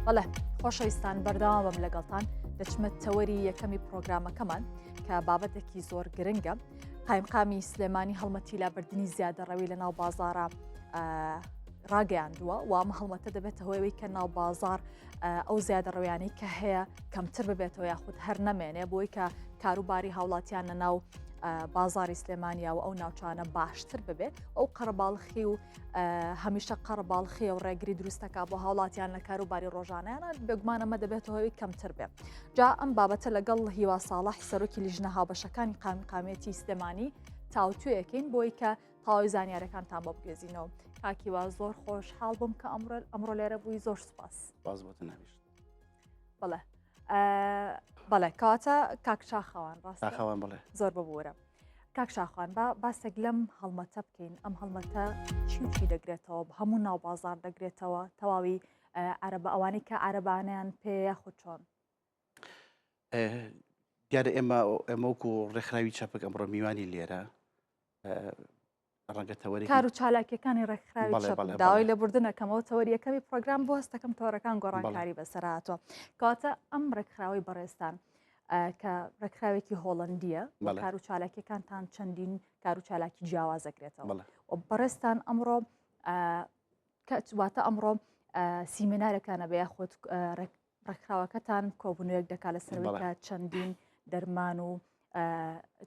بەڵێ خۆشەویستان بەردەوام بەم لەگەڵتان دەچمە تەوەری یەکەمی پرۆگرامەکەمان کە بابەتێکی زۆر گرنگە. قایمقامی سلێمانی هەڵمەتی لا بردننی زیادە ڕەوی لە ناو بازارە ڕاگەیاندووە و ئەمە هەڵمەتە دەبێتە هۆیەوەی کە ناو بازار ئەو زیادە ڕەویانەی کە هەیە کەمتر ببێتەوە یاخود هەر نەمێنێ بۆی کە کاروباری هاوڵاتیان لە ناو بازاری سلێمانیا و ئەو ناوچانە باشتر ببێت ئەو قەرەباڵخی و هەمیشە قەرەباڵخی و ڕێگری دروستەکە بۆ هاوڵاتیان لە کاروباری ڕۆژانیانە بێگومان ئەمە دەبێتەوە هۆیەوەی کەمتر بێت. جا ئەم بابەتە لەگەڵ هیوا ساڵح سەرۆکی لیژنە هاوبەشەکانی قامێتی سلێمانی تاوتوێکین بۆی کە تاوای زانیارەکانتان بۆ بگێزینەوە. کاکیوا زۆر خۆشحاڵ بووم کە ئەمڕۆ لێرە بووی، زۆر سوپاس. بەڵێ بەڵێ کاتە کاک شاخەوان ڕاستەخەوان بڵێ زۆر ببوورە. کاک شاخوان باسێک لەم هەڵمەتە بکەین. ئەم هەڵمەتە چی دەگرێتەوە هەموو ناو بازار دەگرێتەوە تەواوی عەرەبە ئەوانەی کە عەرەبانیان پێ خود چۆن؟ دیارە ئێمە وەکو ڕێکخراوی چاپک ئەمڕۆ میوانی لێرە ڕەنگە تەوەری کار و چالاکیەکانی ڕێکخراوی چاپ داوای لەبوردنەکەمەوە تەوەری یەکەمی پرۆگرام بۆ هەستەکەم تۆڕەکان گۆڕانکاری بەسەر هاتووە. کەواتە ئەم ڕێکخراوی بەڕێستان کە ڕێکخراوێکی هۆڵندیە بۆ کار و چالاکیەکانتان چەندین کار و چالاکی جیاوازەگرێتەوە و بەڕێستان ئەمڕۆ واتە ئەمڕۆ سیمینارەکانە بە یاخود ڕێکخراوەکەتان کۆبوونەوەیەک دەکات لەسەرەوەی کە چەندین دەرمان و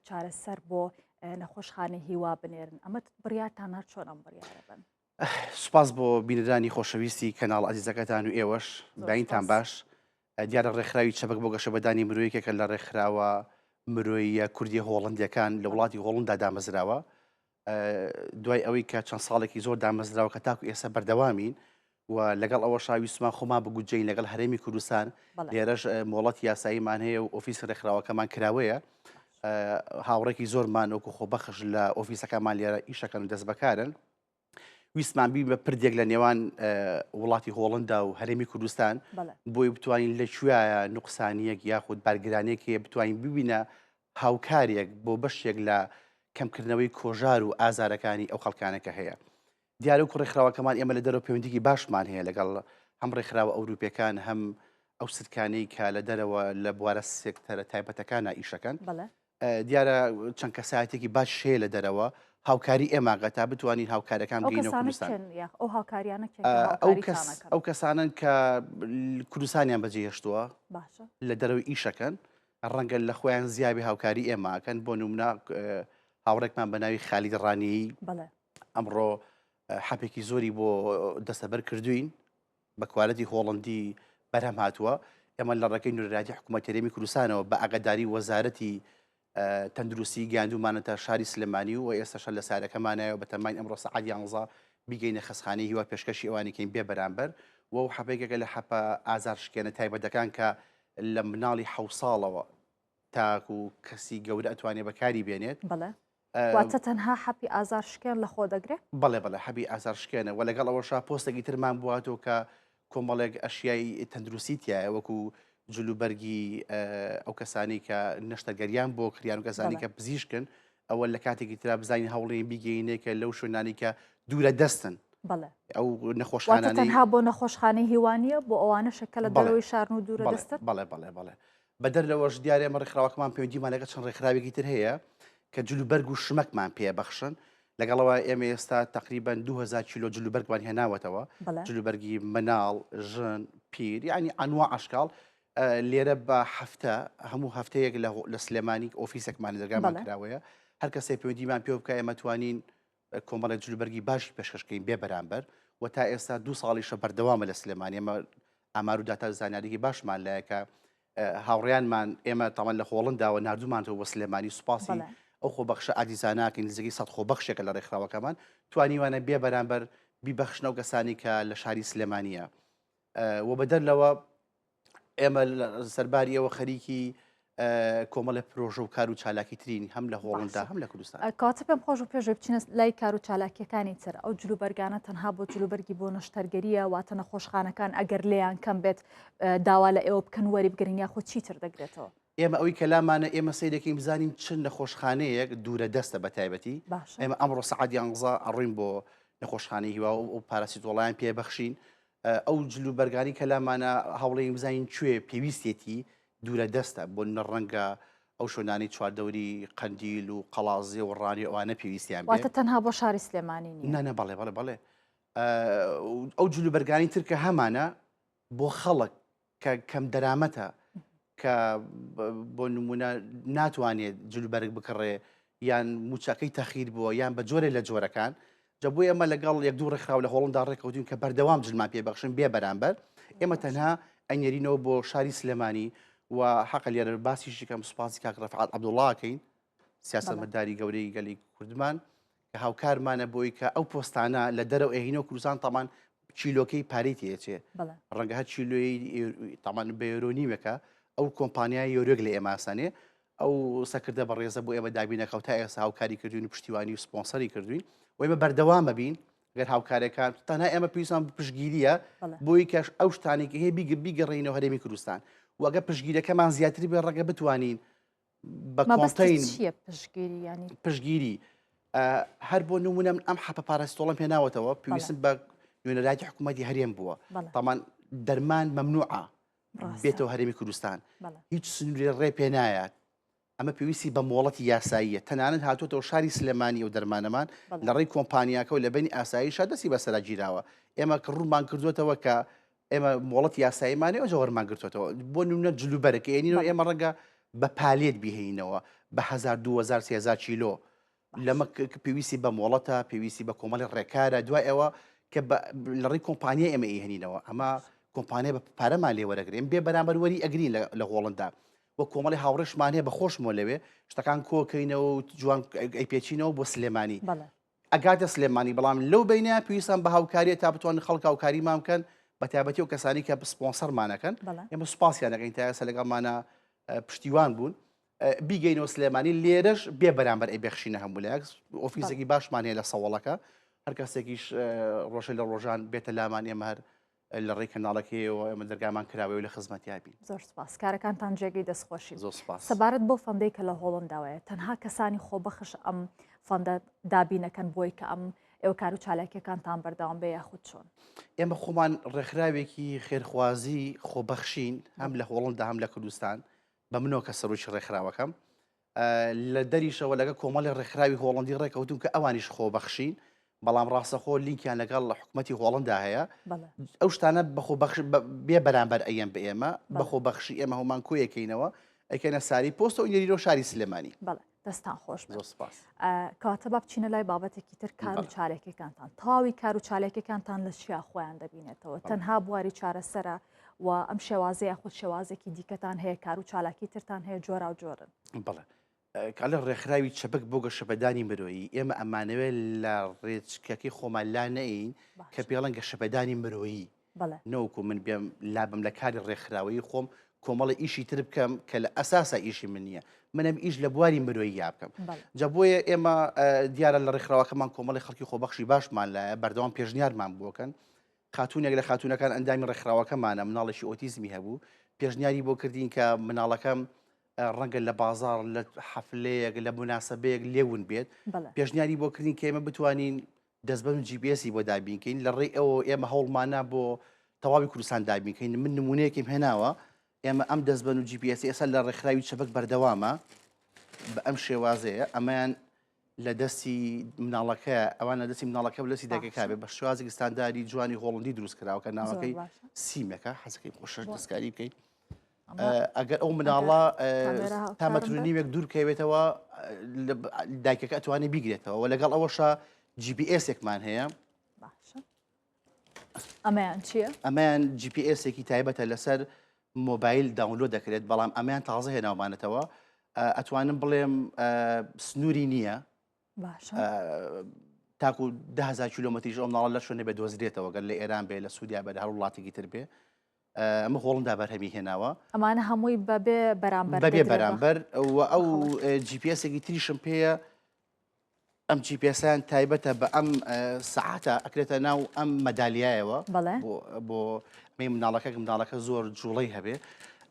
چارەسەر بۆ نەخۆشخانەی هیوا بنێرن. ئەمە بڕیارتان هەر چۆن ئەم بڕیارە بن؟ سوپاس بۆ بینەرانی خۆشەویستی کەناڵ ئازیزەکەتان و ئێوەش باینتان باش. دیارە ڕێکخراوی چەبک بۆ گەشەبەدانی مرۆیەکێکە لە ڕێکخراوە مرۆیە کوردی هۆڵندیەکان لە وڵاتی هۆڵندا دامەزراوە. دوای ئەوەی کە چەند ساڵێکی زۆر دامەزراوە کە تاکو ئێستا بەردەوامین و لەگەڵ ئەوە شاویستمان خۆمان بگوجین لەگەڵ هەرێمی کوردستان لێرەش مۆڵەت یاساییمان هەیە و ئۆفیس ڕێکخراوەکەمان کراوەیە. هاوڕێکی زۆرمان وەکو خۆبەخش لە ئۆفیسەکەمان لێرە ئیشەکەن و دەست بەکارن. ویستمان بی بە پردێک لە نێوان وڵاتی هۆڵندا و هەرێمی کوردستان بۆی بتوانین لەکوێیە نوقسانیەک یاخود بارگرانێکی بتوانین ببینە هاوکارێک بۆ بەشێک لە کەمکردنەوەی کۆژار و ئازارەکانی ئەو خەڵکانەکە هەیە. دیارە و ڕێکخراوەکەمان ئێمە لە دەرەوە پەیوەندیکی باشمان هەیە لەگەڵ هەم ڕێکخراوە ئەوروپیەکان هەم ئەو سرکانەی کە لە دەرەوە لە بوارە سێکتەرە تایبەتەکانە ئیشەکەن. دیارە چەند کەسایەتێکی باش هەیە لە دەرەوە هاوکاری ئێماگە تا بتوانین هاوکارەکان بگەینە کوردستان. ئەو کەسانن کە کوردستانیان بەجێهێشتووە لە دەرەوەی ئیشەکەن ڕەنگە لە خۆیان زیابی هاوکاری ئێماکەن. بۆ نمونە هاوڕێکمان بە ناوی خالید ڕانیی ئەمڕۆ حەپێکی زۆری بۆ دەستەبەر کردوین بە کوالەتی هۆڵندی بەرهەم هاتووە. ئێمە لە ڕێگەی نوێنەراتی حکوومەت هەرێمی کوردستانەوە بە ئاگاداری وەزارەتی تەندروستی گاندومانەتە شاری سلێمانی و ئێستاشە لە سارەکەمانایە بە تەماین ئەمڕۆ سەعات 11 بیگەینە خەسخانەی هیوا پێشکەشی ئەوانەکەین بێ بەرامبەر و ئەو حەپێکێکە لە حەپە ئازارشکێنە تایبەتەکان کە لە مناڵی 7 ساڵەوە تاکو و کەسی گەورە ئەتوانێت بەکاری بێنێت. واتە تەنها حەپی ئازارشکێن لە خۆ دەگرێت؟ بەڵێ حەبی ئازارشکێنە و لەگەڵ ئەوەشا پۆستێکی ترمان بواتەوە کە کۆمەڵێک ئەشیای تەندروستی تایە وەکو جلوبەرگی ئەو کەسانی کە نەشتەگەریان بۆ کریان و کەسانی کە پزیشکن ئەوە لە کاتێکی ترا بزانین هەوڵێن بیگەینێکە لەو شوێنانی کە دوورە دەستن. ئەو نەخۆشخانانەی تەنها بۆ نەخۆشخانەی هیوانیە بۆ ئەوانە شەکە لە دەرەوەی شارن و دوورە دەستن؟ بەڵێ بەدەر لەوەش دیارە ئێمە ڕێکخراوەکەمان پەیوەندیمان لەگەڵ چەند ڕێکخراوێکی تر هەیە کە جلوبەرگ و شمەکمان پێبەخشن. لەگەڵەوە ئێمە ئێستا تقریبا 2000 کیلۆ جلوبەرگمان هێناوەتەوە. جلوبەرگی مناڵ، ژن، پیر، یعنی ئەنواع ئەشکاڵ. لێرە بە هەفتە هەموو هەفتەیەک لە سلێمانی ئۆفیسێکمان دەرگامان کراوەیە. هەر کەسێک پەیوەندیمان پێ بکە ئێمە توانین کۆمەڵێک جلوبەرگی باشی پێشکەشکەین بێ بەرامبەر و تا ئێستا 2 ساڵیشە بەردەوامە لە سلێمانی. ئێمە ئامار و داتا زانیاریی باشمان لایەکە هاوڕێیانمان ئێمە تاوان لە هۆڵنداوە نردومانەوە بە سلێمانی سوپاسی ئەو خۆبەخشە ئادیزاناکەین نزیکی 100 خۆبەخشێکە لە ڕێکخراوەکەمان توانیوانە بێ بەرامبەر بیبەخشنە و کەسانی کە لە شاری سلێمانیە و بەدەر لەوە ئێمە سەرباری ئەوە خەریکی کۆمەڵە پرۆژە و کار و چالاکی ترین هەم لە هۆڵندا هەم لە کوردستان. کاتە پێم خۆش و پێش بچینە لای کار و چالاکیەکانی تر ئەو جلوبەرگانە تەنها بۆ جلوبەرگی بۆ نەشتەرگەریە واتە نەخۆشخانەکان ئەگەر لێیان کەم بێت داوا لە ئێوە بکەن وەری بگرن یاخۆ چیتر دەگرێتەوە؟ ئێمە ئەوەی کەلامانە ئێمە سەی دەکەین بزانین چ نەخۆشخانەیەک دوورە دەستە بە تایبەتی. ئێمە ئەمڕۆ سەعات 11 ئەڕۆین بۆ نەخۆشخانەی هیوا و پاراسیتۆڵیان پێبەخشین ئەو جلوبەرگانی کە لامانە هەوڵەیەم بزانین کوێ پێویستێتی دوورە دەستە بۆ ڕەنگە ئەو شوێنانی چواردەوری قەندیل و قەڵازێ و ڕانی ئەوانە پێویستیان واتە تەنها بۆ شاری سلێمانی نیە. نانە بەڵێ بەڵێ بەڵێ ئەو جلوبەرگانی ترکە هەمانە بۆ خەڵک کە کەم دەرامەتە کە بۆ نمونە ناتوانێت جلوبەرگ بکڕێ یان موچەکەی تەخیر بووە یان بە جۆرە لە جۆرەکان جا بۆ ئێمە لەگەڵ یەک دوو ڕێکخراو لە هۆڵندا ڕێکەوتین کە بەردەوام جلمان پێبەخشن بێ بەرامبەر ئێمە تەنها ئەنێرینەوە بۆ شاری سلێمانی و حەقە لێرە باسیشی کەم سوپاسی کاک ڕەفعات عەبدوڵڵاکەین سیاسەتمەداری گەورەی گەلی کوردمان کە هاوکارمانە بۆی کە ئەو پۆستانە لە دەرەوە ئەهینەوە کوردستان تامان چیلۆکەی پارەی تێچێ ڕەنگە هەر چیلۆی تامان بە یۆرۆ نیمەکە ئەو کۆمپانیای یۆرۆک لە ئێماسانێ ئەو سەکردە بەڕێزە بۆ ئێمە دابینەکە و تا ئێستا هاوکاری کردوین و پشتیوانی و سپۆنسەری کردوین و ئێمە بەردەوام ببین گەر هاوکارەکان تەنها ئێمە پێویستمان پشتگیریە بۆی کەش ئەو شتانێکی هەیە بیگەڕێینەوە هەرێمی کوردستان وەگە پشتگیریەکەمان زیاتری بێ ڕەنگە بتوانین بە کۆنتین پشتگیری هەر بۆ نمونە ئەم حەپە پاراستۆڵم پێناوەتەوە پێویستم بە نوێنەراتی حکوومەتی هەرێم بووە تامان دەرمان مەمنوعە بێتەوە هەرێمی کوردستان هیچ سنووری ڕێ پێ نایات ئەمە پێویستی بە مۆڵەتی یاساییە تەنانەت هاتوۆتەوە شاری سلێمانی و دەرمانەمان لە ڕێی کۆمپانیاکە و لە بینی ئاساییشە دەستی بەسەرا گیراوە ئێمە کە ڕوومان کردوێتەوە کە ئێمە مۆڵەت یاساییمانێ ئەو جەوەرمان گرتوێتەوە بۆ نمونە جلوبەرەکە ێنینەوە ئێمە ڕەنگە بە پالێت بیهێینەوە بە 2000 کیلۆ لەمە پێویستی بە مۆڵەتە پێویستی بە کۆمەڵی ڕێکارە دوای ئەوە کە لە ڕێی کۆمپانیای ئێمە ئێهێنینەوە ئەمە کۆمپانیا بە پارەمان لێ وەرەگرین بێ بەرامبەر وەری ئەگرین لە هۆڵندا وە کۆمەڵی هاوڕێشمان هەیە بە خۆشمەوە لەوێ شتەکان کۆکەینەوە و جوان ئەیپێچینەوە بۆ سلێمانی ئەگاتە سلێمانی بەڵام لەو بینە پێویستان بە هاوکاریە تا بتوان خەڵک هاوکاریمان بکەن بە تایبەتی و کەسانی کە سپۆنسەرمانەکەن ئێمە سوپاسیانەکەین تا ئێستا لەگەڵمانە پشتیوان بوون بیگەینەوە سلێمانی لێرەش بێ بەرامبەر ئەیبەخشینە هەموو لایەک ئۆفیسێکی باشمان هەیە لە سەوڵەکە هەر کەسێکیش ڕۆژە لە ڕۆژان بێتە لامان ئێمە هەر لە ڕێی کەناڵەکەیەوە ئێمە دەرگامان کراوەوە لە خزمەتیابین. زۆر سپاس کارەکانتان جێگەی دەستخۆشی. زۆر سپاس. سەبارەت بۆ فەندەی کە لە هۆڵنداوەیە تەنها کەسانی خۆبەخش ئەم فەندە دابینەکەن بۆی کە ئەم ئێوە کار و چالاکیەکانتان بەردەوام بێ یاخود چۆن؟ ئێمە خۆمان ڕێکخراوێکی خێرخوازی خۆبەخشین هەم لە هۆڵندا هەم لە کوردستان بە منەوە کە سەرۆکی ڕێکخراوەکەم لە دەریشەوە لەگە کۆمەڵی ڕێکخراوی هۆڵندی ڕێکەوتون کە ئەوانیش خۆبەخشین بەڵام ڕاستەخۆ لینکیان لەگەڵ حکوومەتی هۆڵندا هەیە ئەو شتانە بێ بەرامبەر ئەیەم بە ئێمە بەخۆبەخشی ئێمە هەمان کۆیەکەینەوە ئەکەنە ساری پۆستە و ئینجیرۆ شاری سلێمانی. دەستان خۆش کاتە با بچینە لای بابەتێکی تر کار و چالێکەکانتان تاوی کار و چالێکەکانتان لە چیا خۆیان دەبینێتەوە تەنها بواری چارەسەرە و ئەم شێوازەیە خود شێوازێکی دیکەتان هەیە کار و چالاکی ترتان هەیە جۆرا و جۆرن. بەڵێ کالە ڕێکخراوی چەپک بۆ گەشەبەدانی مرۆیی ئێمە ئەمانەوێت لە ڕێچکەکەی خۆمان لا نەین کە پێڵەن گەشەبەدانی مرۆیی نەوەکو من بێم لابم لە کاری ڕێکخراوی خۆم کۆمەڵی ئیشی تر بکەم کە لە ئەساسە ئیشی من نییە منم ئیش لە بواری مرۆیی یا بکەم جا بۆیە ئێمە دیارە لە ڕێکخراوەکەمان کۆمەڵی خەڵکی خۆبەخشی باشمان لایە بەردەوام پێشنیارمان بۆکەن خاتونێک لە خاتونەکان ئەندامی ڕێکخراوەکەمانە مناڵێکی ئۆتیزمی هەبوو پێشنیاری بۆ کردین کە مناڵەکەم ڕەنگە لە بازار لە حەفلەیەک لە مناسبەیەک لێون بێت پێشنیاری بۆ کردین کە ئێمە بتوانین دەستبەن و GPS بۆ دابینکەین لە ڕێی ئەوە ئێمە هەوڵمانە بۆ تەواوی کوردستان دابینکەین من نمونەیەکیم هێناوە ئێمە ئەم دەستبەن و GPS ئێستا لە ڕێکخراوی چەپک بەردەوامە بە ئەم شێوازەیە ئەمەیان لە دەستی مناڵەکە ئەوانە دەستی مناڵەکە و لەسی دەکەکە بێ بە شێوازێکی ستانداری جوانی هۆڵندی دروست کراوە کە ناوەکەی سیمەکە حەزەکەی خۆشەش دەستکاری بکەین ئەگەر ئەو مناڵە تامەترنیوێک دوورکەوێتەوە دایکەکە ئەتوانێت بیگرێتەوە و لەگەڵ ئەوەشە GPS-ێکمان هەیە ئەمەیان چییە؟ ئەمەیان GPS-ێکی تایبەتە لەسەر مۆبایل داونلۆد دەکرێت بەڵام ئەمەیان تازە هێناومانێتەوە ئەتوانم بڵێم سنووری نییە تاکو 10,000 کیلۆمەتریش ئەو مناڵە لە شوێنێ بە دۆزرێتەوە گەر لە ئێران بێ لە سوودیا بە هەر وڵاتێکی تر بێ ئەمە هۆڵندا بەرهەمی هێناوە ئەمانە هەمووی بەبێ بەرامبەر ئەو GPS-ێکی تریشم پێیە ئەم GPS-یان تایبەتە بە ئەم سەعاتە ئەکرێتە ناو ئەم مەدالیایەوە بۆ مەی مناڵەکە زۆر جوڵەی هەبێ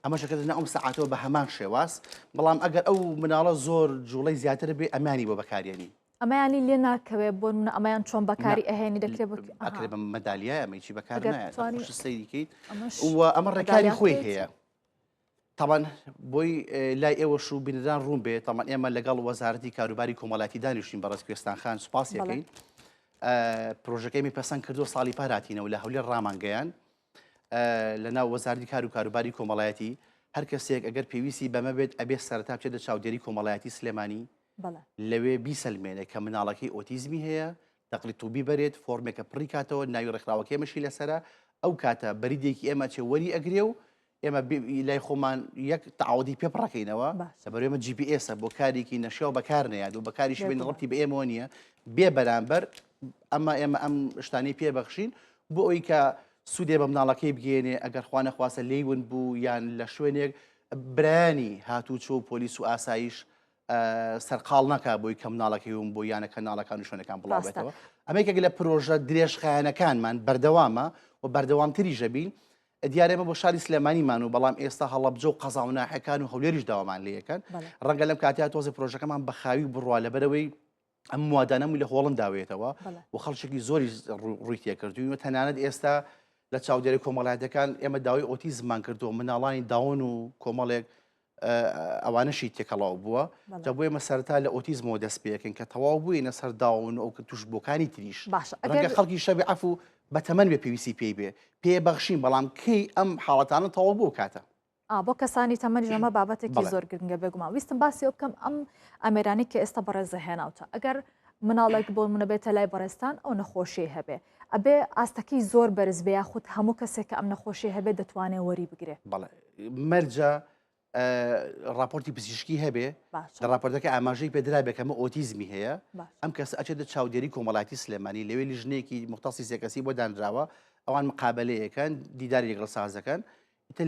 ئەمە شەکەتە ئەم سەعاتەوە بە هەمان شێواز بەڵام ئەگەر ئەو مناڵە زۆر جوڵەی زیاتر بێ ئەمانی بۆ بەکارێنی ئەمەیانی لێ ناکەوێ بۆ ئەمەیان چۆن بەکاری ئەهێنی دەکرێت ئەکرێ بە مەدالیە ئەمەیکی بەکار نایە سەیریکەیت ئەمە ڕێکاری خۆی هەیە. طبعا بۆی لای ئێوەش و بینەدان ڕوون بێت تامان ئێمە لەگەڵ وەزارەتی کاروباری کۆمەڵاتی دانیشتین بەڕێز کوێستانخان سوپاسیەکەین پرۆژەکەی پەسەند کردو ساڵی پاراتینەوە لە هەولێر ڕامانگەیان لەناو وەزارەتی کار و کاروباری کۆمەڵایەتی هەر کەسێک ئەگەر پێویستی بەمە بێت ئەبێ سەرەتا بچێتە چاودێری کۆمەڵایەتی سلێمانی لەوێ بیسەلمێنێ کە مناڵەکەی ئۆتیزمی هەیە دەقلی تووبی بەرێت فۆرمێکە پڕی کاتەوە ناوی ڕێکخراوەکەی مەشی لەسرە ئەو کاتە بەریدێکی ئێمە چێ وەری ئەگرێ و ئێمە لای خۆمان یەک تەعاودی پێ بڕەکەینەوە سەبەر ئێمە GPS بۆ کارێکی نەشێو بەکار نەیاد و بەکاری شوێن ڕەتی بە ئێمەوە نییە بێ بەرامبەر ئەمە ئەم شتانی پێبەخشین بۆ ئەوی کە سوودێ بە مناڵەکەی بگێنێ ئەگەر خوا نەخواسە لێیون بوو یان لە شوێنێک برانی هاتوو چۆ پۆلیس و ئاسایش سەرقاڵ نەکا بۆی کە مناڵەکەی ون بۆ یانە کەناڵەکان و شوێنەکان بڵاوێتەوە ئەمەیەکێک لە پرۆژە درێژخایەنەکانمان بەردەوامە و بەردەوامتری ژەبین دیارێمە بۆ شاری سلێمانیمان و بەڵام ئێستا هەڵەبجە و قەزا و ناحەکان و هەولێریش داوامان لێ یەکەن ڕەنگە لەم کاتیا تۆزی پرۆژەکەمان بەخاوی بڕوا لەبەرەوەی ئەم موادانەمووی لە هۆڵند داوێتەوە و خەڵکێکی زۆری ڕووی تێکردووی تەنانەت ئێستا لە چاودێری کۆمەڵایەتەکان ئێمە داوای ئۆتیزممان کردووە مناڵانی داون و کۆمەڵێک ئەوانەشی تێکەڵاو بووە جا بۆ ئێمە سەرتا لە ئۆتیزمەوە دەست پێکەن کە تەواو بووینە سەر داون ئەو کە توشببووەکانی تریش ڕەنگە خەڵکی شەبی عەفو بەتەمەن بێ پێویستی پێی بێ پێ بەخشین بەڵام کەی ئەم حاڵەتانە تەواو بوو کاتە بۆ کەسانی تەمەنی ژەمە بابەتێکی زۆر گرنگە بێگومان ویستم باسی ئەو بکەم ئەم ئەمێرانی کە ئێستا بەڕێزە هێناوتە ئەگەر مناڵێک بۆ منە بێتە لای بەڕێستان ئەو نەخۆشیی هەبێ ئەبێ ئاستەکەی زۆر بەرز بێ یاخود هەموو کەسێک کە ئەم نەخۆشی هەبێ دەتوانێت وەری بگرێ بەڵێ مەرجە راپۆرتی پزیشکی هەبێ لە راپۆرتەکە ئاماژەی پێدرا بێکەمە ئۆتیزمی هەیە ئەم کەس ئەچێتە چاودێری کۆمەڵاتی سلێمانی لەوێ لیژنێکی مختصی سێکەسی بۆ دانراوە ئەوان مقابلەیەکەن دیداری لەگەڵ سازەکەن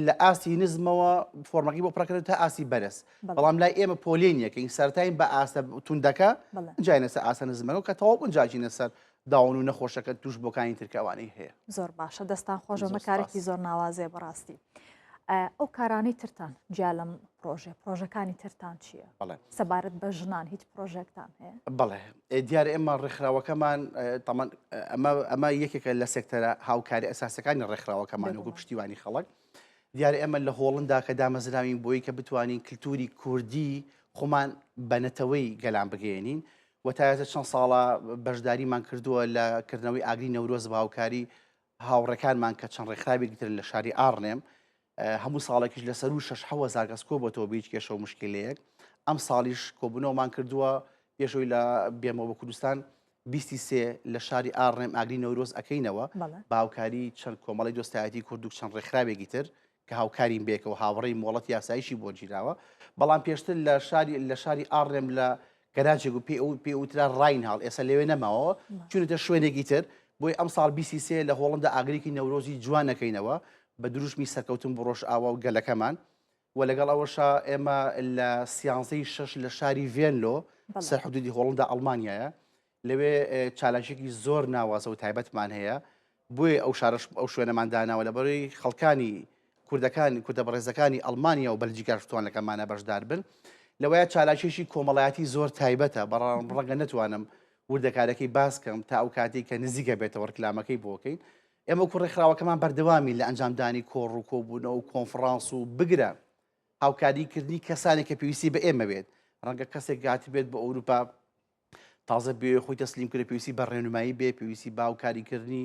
لە ئاسی نزمەوە فۆرمەکەی بۆ پڕەکرێت تا ئاسی بەرز بەڵام لای ئێمە پۆلێنیەکەین سەرتاین بە ئاستە توندەکە جاینە سەر ئاسە نزمەکە کە تەواو گونجاچینە سەر داون و نەخۆشەکە توش بۆکانی ترکەوانی هەیە زۆر باشە دەستان خۆشەوە کارێکی زۆر ناوازێ بەڕاستی ئەو کارانی ترتان جیا لەم پرۆژەکانی ترتان چییە؟ سەبارەت بە ژنان هیچ پرۆژێکتان هەیە؟ بەڵێ دیارە ئێمە ڕێکخراوەکەمان ئەمە یەکێکە لە سێکتەرە هاوکاری ئەساسەکانی ڕێکخراوەکەمان وەکو پشتیوانی خەڵک دیارە ئێمە لە هۆڵندا کە دامەزراوین بۆی کە بتوانین کللتوری کوردی خۆمان بەنەتەوەی گەلان بگەێنین و تایەتە چەند ساڵە بەشداریمان کردووە لە کردنەوەی ئاگری نەورۆز بە هاوکاری هاوڕەکانمان کە چەند ڕێکخراوێکتر لە شاری ئارنێم هەموو ساڵێکیش لەسەر و 6,000 کەس کۆ بۆتەوە بە هیچ کێشە و مشکلەیەک ئەم ساڵیش کۆبوونەوەمان کردووە پێشەوەی لە بێمەوە بە کوردستان 23 لە شاری ئارنێم ئاگری نەورۆز ئەەکەینەوە بە هاوکاری چەند کۆمەڵی دۆستایەتی کورد و چەند ڕێکخراوێکی تر کە هاوکارین بێکەوە هاوڕێی مۆڵەت یاسایشی بۆ گیراوە بەڵام پێشتر لە شاری ئارنێم لە گەراجێک و پێوترا ڕاینهاڵ ئێستا لەوێ نەماوە چونەتە شوێنێکی تر بۆی ئەم ساڵ 23 لە هۆڵندا ئاگرێکی نەورۆزی جوانەکەینەوە بە دروشمی سەرکەوتن بۆ ڕۆژ ئاوا و گەلەکەمان و لەگەڵ ئەوەشە ئێمە لە سیانزەی 6 لە شاری ڤێنلۆ سەر حدودی هۆڵندا ئەڵمانیایە لەوێ چالانشێکی زۆر ناوازە و تایبەتمان هەیە بۆیە ئەو شوێنەمان داناوە لەبەرەوەی خەڵکانی کوردەکانی کوردە بەڕێزەکانی ئەڵمانیا و بەلجیکا شتوانەکەمانە بەشدار بن لەوەیە چالاکێشی کۆمەڵایەتی زۆر تایبەتە بەڕام ڕەنگە نەتوانم وردەکارەکەی باسکەم تا ئەو کاتێک کە نزیکە بێتەوە ڕکلامەکەی بۆکەین ئێمە کوڕێکخراوەکەمان بەردەوامی لە ئەنجامدانی کۆڕ و کۆبوونەوە و کۆنفرانس و بگرە هاوکاریکردنی کەسانی کە پێویستی بە ئێمە بێت ڕەنگە کەسێک گاتی بێت بە ئەوروپا تازە بێ خۆی تەسلیم کرد پێویستی بە ڕێنمایی بێ پێویستی با هاوکاریکردنی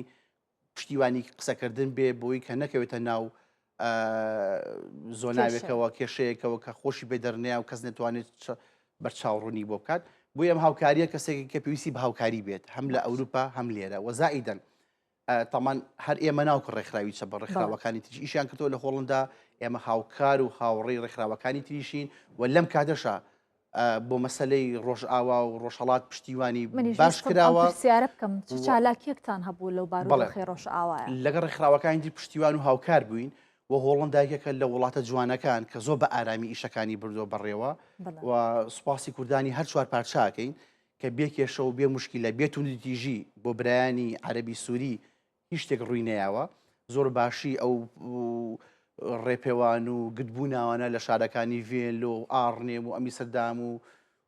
پشتیوانی قسەکردن بێ بۆی کە نەکەوێتە ناو زۆناوێکەوە کێشەیەکەوە کە خۆشی بێ دەرنەیە و کەس نتوانێت بەرچاوڕوونی بۆ بکات بۆ ئەم هاوکاریە کەسێکی کە پێویستی بە هاوکاری بێت هەم لە ئەوروپا هەم لێرە وەزائیدەن تەمان هەر ئێمە ناوکە ڕێکخراوی چە بە ڕێکخراوەکانی تریش ئیشیان کردەوە لە هۆڵندا ئێمە هاوکار و هاوڕێی ڕێکخراوەکانی تریشین و لەم کاتەشە بۆ مەسلەی ڕۆژئاوا و ڕۆژهەڵات پشتیوانی باش کراوە سیارە بکەم چالاکیەکتان هەبوو لەو بارۆخی ڕۆژئاوایە لەگەڵ ڕێکخراوەکانی دی پشتیوان و هاوکار بووین و هۆڵندایەکە لە وڵاتە جوانەکان کە زۆر بە ئارامی ئیشەکانی بردووە بەڕێوە و سوپاسی کوردانی هەر چوار پارچاکەین کە بێ کێشە و بێ موشکیلە بێتونی تیژی بۆ برایانی عەرەبی سووری هیچ شتێک ڕووی نەیاوە زۆر باشی ئەو ڕێپێوان و گتبووناوانە لە شارەکانی ڤێنلۆ و ئارنێم و ئەمیستەردام و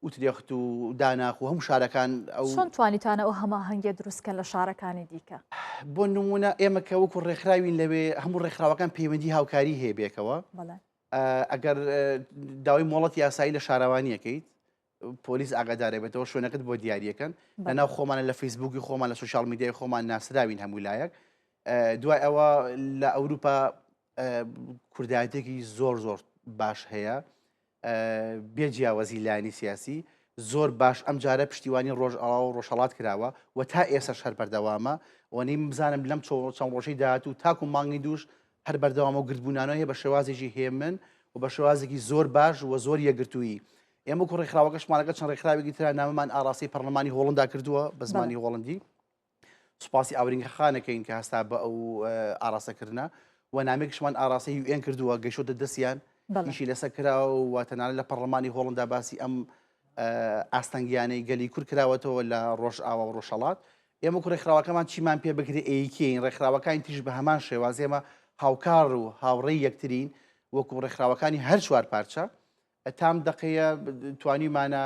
وترێخت و داناخ و هەموو شارەکان ئەو چۆن توانیتانە ئەو هەماهەنگیە دروستکەن لە شارەکانی دیکە؟ بۆ نمونە ئێمە کە وەکو ڕێکخراوین لەوێ هەموو ڕێکخراوەکان پەیوەندی هاوکاری هەیە بێکەوە بەڵێ ئەگەر داوای مۆڵەتی یاسایی لە شارەوانیەکەیت پۆلیس ئاگادارە بێتەوە شوێنەکەت بۆ دیاریەکەن لەناو خۆمانە لە فیسبووکی خۆمان لە سوشال میدیای خۆمان ناسراوین هەموو لایەک دوای ئەوە لە ئەوروپا کوردایەتێکی زۆر باش هەیە بێجیاوەزی لایانی سیاسی زۆر باش ئەم جارە پشتیوانی ڕۆژئاوا و ڕۆژهەڵات کراوە و تا ئێستا هەر بەردەوامە وەنیم بزانم لەم چەند ڕۆژەی داهاتوو تاکو مانگی دووش هەر بەردەوامە و گردبوونانەوە هەیە بە شێوازێکی هێمن و بە شێوازێکی زۆر باش و زۆر یەکگرتووی ئێمە کو ڕێکخراوەکەشمانەکە چەند ڕێکخراوێکی ترە نامەمان ئاراسی پەرلەمانی هۆڵندا کردووە بە زمانی هۆڵندی سوپاسی ئاورینگەخانەکەین کە هەستا بە ئەو ئاراسەکردە و نامێکشمان ئاراسی UN کردووە گەیشتە دەستیان ئیشی لەسەر کراوە و تەنانەت لە پەرلەمانی هۆڵندا باسی ئەم ئاستەنگیانەی گەلی کورد کراوەتەوە لە ڕۆژئاوا و ڕۆژهەڵات ئێمە کو ڕێکخراوەکەمان چیمان پێ بگرێ ئەیکین ڕێکخراوەکانی تیژ بە هەمان شێواز ئێمە هاوکار و هاوڕێی یەکترین وەکو ڕێکخراوەکانی هەر چوار پارچە تام دقەیە توانیمانە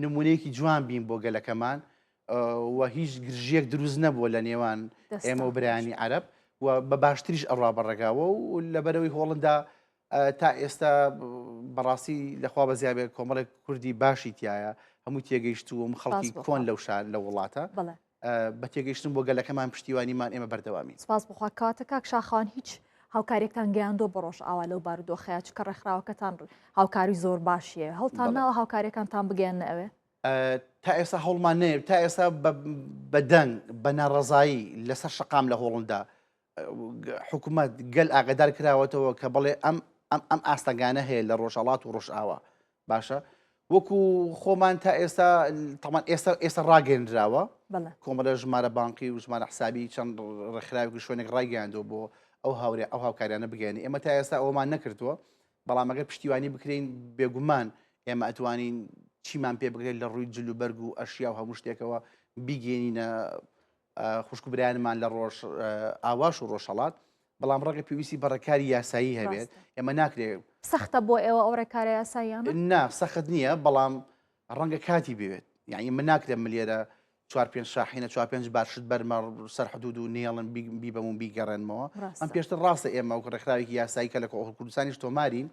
نمونەیەکی جوان بین بۆ گەلەکەمان و هیچ گرژیەک دروست نەبووە لە نێوان ئێمە و برایانی عەرەب و بە باشتریش ئەڕوا بەڕێگاوە و لەبەرەوەی هۆڵندا تا ئێستا بەڕاستی لەخوا بەزیابێ کۆمەڵێک کوردی باشی تایە هەموو تێگەیشتووم خەڵکی کۆن لەو شار لە وڵاتە بە تێگەیشتن بۆ گەلەکەمان پشتیوانیمان ئێمە بەردەوامی سپاس بخوا کاتە کاک شاخان هیچ هاوکاریەکتان گەیاندۆ بە ڕۆژئاوا لەو بارودۆخەیە چکە ڕێکخراوەکەتان هاوکاری زۆر باشیە هەڵتان ناوە هاوکاریەکانتان بگەێنن ئەوێ تا ئێستا هەوڵمان نەیە تا ئێستا بە دەنگ بە ناڕەزایی لەسەر شەقام لە هۆڵندا حکوومەت گەل ئاگادار کراوەتەوە کە بڵێ ئەم ئاستەگانە هەیە لە ڕۆژهەڵات و ڕۆژئاوا باشە وەکو خۆمان تا ئێستا تەمان ئێستا ڕاگەێنراوە کۆمەلە ژمارە بانقی و ژمارە حسابی چەند ڕێکخراوێکی شوێنێک ڕایگەاندوە بۆ ئەو هاورێ ئەو هاوکاریانە بگەێنی ئێمە تا ئێستا ئەومان نەکردووە بەڵام ئەگەر پشتیوانی بکرین بێگومان ئێمە ئەتوانین چیمان پێ بگرێت لە ڕووی جلوبەرگ و ئەشیا و هەموو شتێکەوە بیگەێنینە خوشک و برایانمان لە ڕۆژ ئاواش و ڕۆژهەڵات بەڵام ڕێگە پێویستی بەڕێکاری یاسایی هەبێت ئێمە ناکرێت سەختە بۆ ئێوە ئەو ڕێکارە یاساییانە نا سەخت نییە بەڵام ڕەنگە کاتی بوێت یعنی من ناکرێت ملێرە 4-5 شاحینە 4-5 باشت بەرمە سەر حدود و نێڵن بیبەمون بیگەڕێنمەوە ئەم پێشتر ڕاستە ئێمە و ڕێکخراوێکی یاسایی کە لە کوردستانیش تۆمارین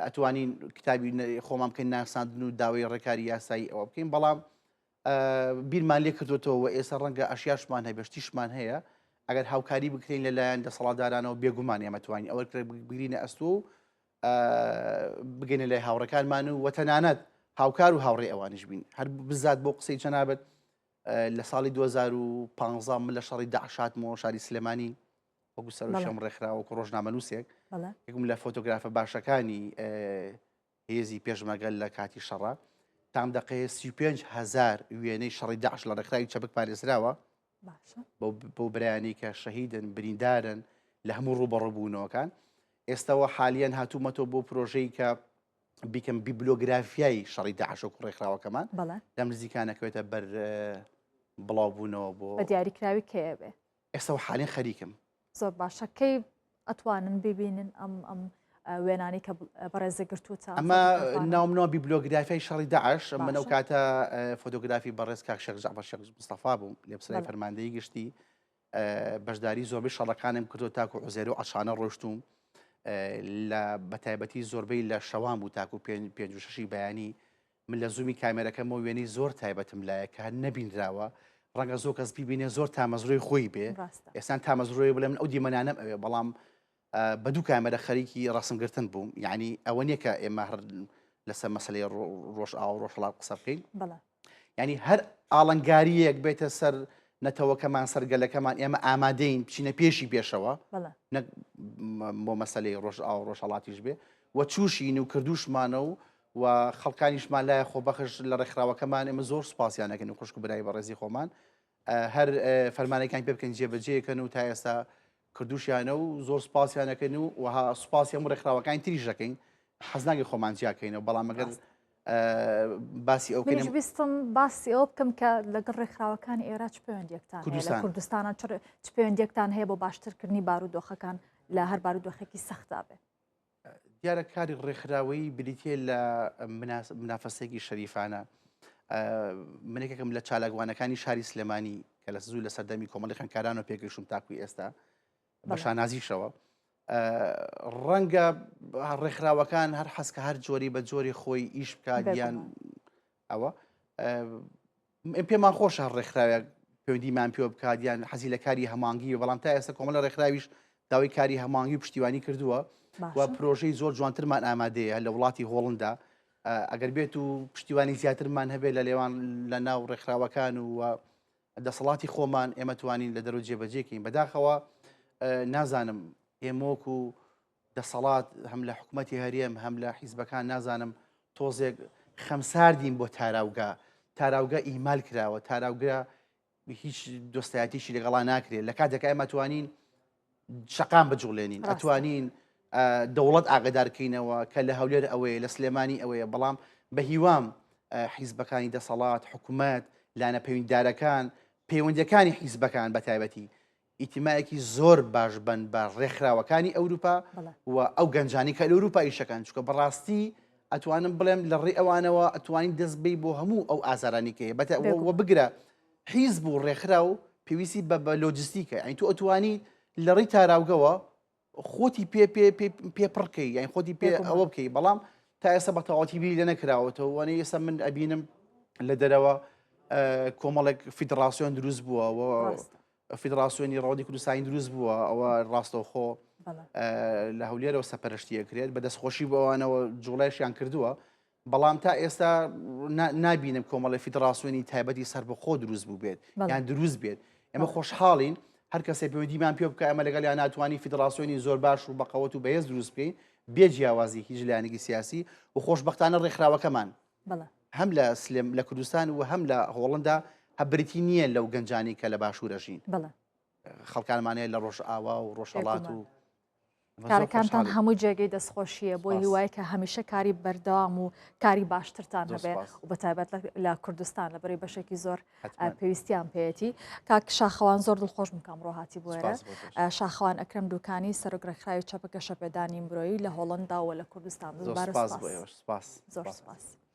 ئەتوانین کتابی خۆمان بکەین ناساندن و داوای ڕێکاری یاسایی ئەوە بکەین بەڵام بیرمان لێ کردوێتەوە ئێستا ڕەنگە ئەشیاشمان هەیە بەشتیشمان هەیە ئەگەر هاوکاری بکرین لەلایەن دەسەڵاتدارانەوە بێگومان ئێمە توانین ئەوە بگرینە ئەستۆ و بگەینە لای هاوڕەکانمان و تەنانەت هاوکار و هاوڕێ ئەوانش بین هەر بزات بۆ قسەی جەنابەت لە ساڵی 2015 من لە شەڕی داعشاتمەوە شاری سلێمانی وەکو سەرۆشەم ڕێکخراوە و ڕۆژنامەنووسێک یەکم لە فۆتۆگرافە باشەکانی هێزی پێشمەگەل لە کاتی شەڕە تام دقەیە 35,000 وێنەی شەڕی داعش لە ڕێکخراوی چەبک پارێزراوە بۆ برایانی کە شەهیدن بریندارن لە هەموو ڕوبەڕۆبوونەوەکان ئێستاوە حالیان هاتوومەتەوە بۆ پرۆژەی کە بیکەم بیبلۆگرافیای شەڕی داعش و ڕێکخراوەکەمان لەم نزیکانەکەوێتە بەر بڵاوبوونەوە بۆ بە دیاریکراوی کێوێ ئێستا حالیان خەریکم زۆر باشە کەی ئەتوانن ببینن ئەم وێنانی کە بەڕێزەگرتوتە ئەمە ناومنەوە بیبلۆگرافیای شەڕی داعش من ئەو کاتە فۆتۆگرافی بەڕێز کاک شێخ جەعفەر شێخ مستەفا بووم لێبسەرای فەرماندەیی گشتی بەشداری زۆربەی شەڕەکانم کردو تاکو عوزێر و عەشانە ڕۆشتوم لە بەتایبەتی زۆربەی لە شەوام بوو تاکو 5 بەیانی من لە زوومی کامێرەکەمەوە وێنەی زۆر تایبەتم لایە کە هەر نەبینراوە ڕەنگە زۆر کەس بیبینێ زۆر تامەزڕۆی خۆی بێ ئێستان تامەزڕۆی بڵێ من ئەو دیمەنانەم ئەوێ بەڵام بە دوو کامێرە خەریکی ڕەسمگرتن بووم یعنی ئەوە نییە کە ئێمە هەر لەسەر مەسلەی ڕۆژئاوا و ڕۆژهەڵات قسە بکەین یعنی هەر ئاڵنگاریەک بێتە سەر نەتەوەکەمان سەرگەلەکەمان ئێمە ئامادەین بچینە پێشی پێشەوە بۆ مەسلەی ڕۆژئاوا و ڕۆژهەڵاتیش بێ و چوشین و کردوشمانە و خەڵکانیشمان لایە خۆبەخش لە ڕێکخراوەکەمان ئێمە زۆر سوپاسیانەکەن و خوشک و برای بەڕێزی خۆمان هەر فەرمانەکان پێ بکەن جێبەجێکەن و تا ئێستا کردوشیانە و زۆر سوپاسیانەکەن و وها سوپاسی هەموو ڕێکخراوەکانی تریش دەکەین حەزناگەی خۆمان جیاکەینەوە بەڵام ئەگەر باسی ئەو ویستم باسی ئەو بکەم کە لەگەڵ ڕێکخراوەکانی ئێرە چ پەیوەندیەکتان لە کوردستانە چ پەیوەندیەکتان هەیە بۆ باشترکردنی بارودۆخەکان لە هەر بارودۆخێکی سەختا بێ دیارە کاری ڕێکخراوەی بریتێ لە منافەسێکی شەریفانە. منێکێکم لە چالاکوانەکانی شاری سلێمانی کە لە زوو لە سەردەمی کۆمەڵی خوێندکاران و پێگەیشتم تاکوی ئێستا بە شانازیشەوە ڕەنگە ڕێکخراوەکان هەر حەسکە هەر جۆری بە جۆری خۆی ئیش بکات یان ئەوە پێمان خۆشە هەر ڕێکخراوێک پەیوەندیمان پێ بکات یان حەزی لە کاری هەمانگی و بەڵام تا ئێستا کۆمەڵە ڕێکخراویش داوای کاری هەمانگی و پشتیوانی کردووە و پرۆژەی زۆر جوانترمان ئامادەیە لە وڵاتی هۆڵندا ئەگەر بێت و پشتیوانی زیاترمان هەبێت لە لێوان لە ناو ڕێکخراوەکان و دەسەڵاتی خۆمان ئێمە توانین لە دەرەوە جێبەجێکەین بەداخەوە نازانم ئێمۆک و دەسەڵات هەم لە حکوومەتی هەرێم هەم لە حیزبەکان نازانم تۆزێک خەمساردین بۆ تاراوگە ئیمال کراوە تاراوگە هیچ دۆستایەتیشی لەگەڵا ناکرێت لە کاتێکە ئێمە توانین شەقام بجوڵێنین ئەتوانین دەوڵەت ئاگدارکەینەوە کە لە هەولێر ئەوەیە لە سلێمانی ئەوەیە بەڵام بە هیوام حیزبەکانی دەسەڵات حکوومەت لانە پەیوەنددارەکان پەیوەندەکانی حیزبەکان بە تایبەتی ئیتیمایەکی زۆر باش بن بە ڕێکخراوەکانی ئەوروپا و ئەو گەنجانی کە لە ئەوروپا ئیشەکان چکە بەڕاستی ئەتوانم بڵێم لە ڕێ ئەوانەوە ئەتوانین دەست بی بۆ هەموو ئەو ئازارانی کەیە بەوە بگرە حیزب و ڕێکخرا و پێویستی بە لۆجستیکە ئەین تو ئەتوانی لە ڕێی تاراوگەوە خۆتی پێپڕکەی یان خۆتی پێ ئەوە بکەی بەڵام تا ئێستا بە تەواتی بی لە نەکراوەتەوە وانەی ئێستا من ئەبینم لە دەرەوە کۆمەڵێک فیدراسیۆن دروست بووە فیدراسیۆنی ڕەوەندی کوردستانی دروست بووە ئەوە ڕاستەوخۆ لە هەولێرەوە سەپەرشتیەکرێت بە دەستخۆشی بۆەوانەوە جوڵایشیان کردووە بەڵام تا ئێستا نابینم کۆمەڵی فیدراسیۆنی تایبەتی سەر بە خۆ دروست بوو بێت یان دروست بێت ئێمە خۆشحاڵین هەر کەسێک پەیوەندیمان پێ بکە ئەمە لەگەڵ یان ناتوانانی فیدراسیۆنی زۆر باش و بەقەوەت و بەهێز دروست بکەین بێ جیاوازی هیچ لایەنێکی سیاسی و خۆشبەختانە ڕێکخراوەکەمان هەم لە سلێم لە کوردستان و هەم لە هۆڵندا هەبریتی نییە لەو گەنجانی کە لە باشوورەژین خەڵکانمانەیە لە ڕۆژ ئاوا و ڕۆژهەڵات و کارەکانتان هەموو جێگەی دەستخۆشیە بۆ هیوای کە هەمیشە کاری بەردەوام و کاری باشترتان هەبێ و بەتایبەت لە کوردستان لە بەرەی بەشێکی زۆر پێویستیان پێێتی کاک شاخەوان زۆر دڵخۆش بکەم ڕۆهاتی بۆێرە شاخەوان ئەکرم دوکانی سەرۆک ڕێکخراوی چەپەکە شەپێدانی مرۆیی لە هۆڵندا و لە کوردستان زۆر سپاس.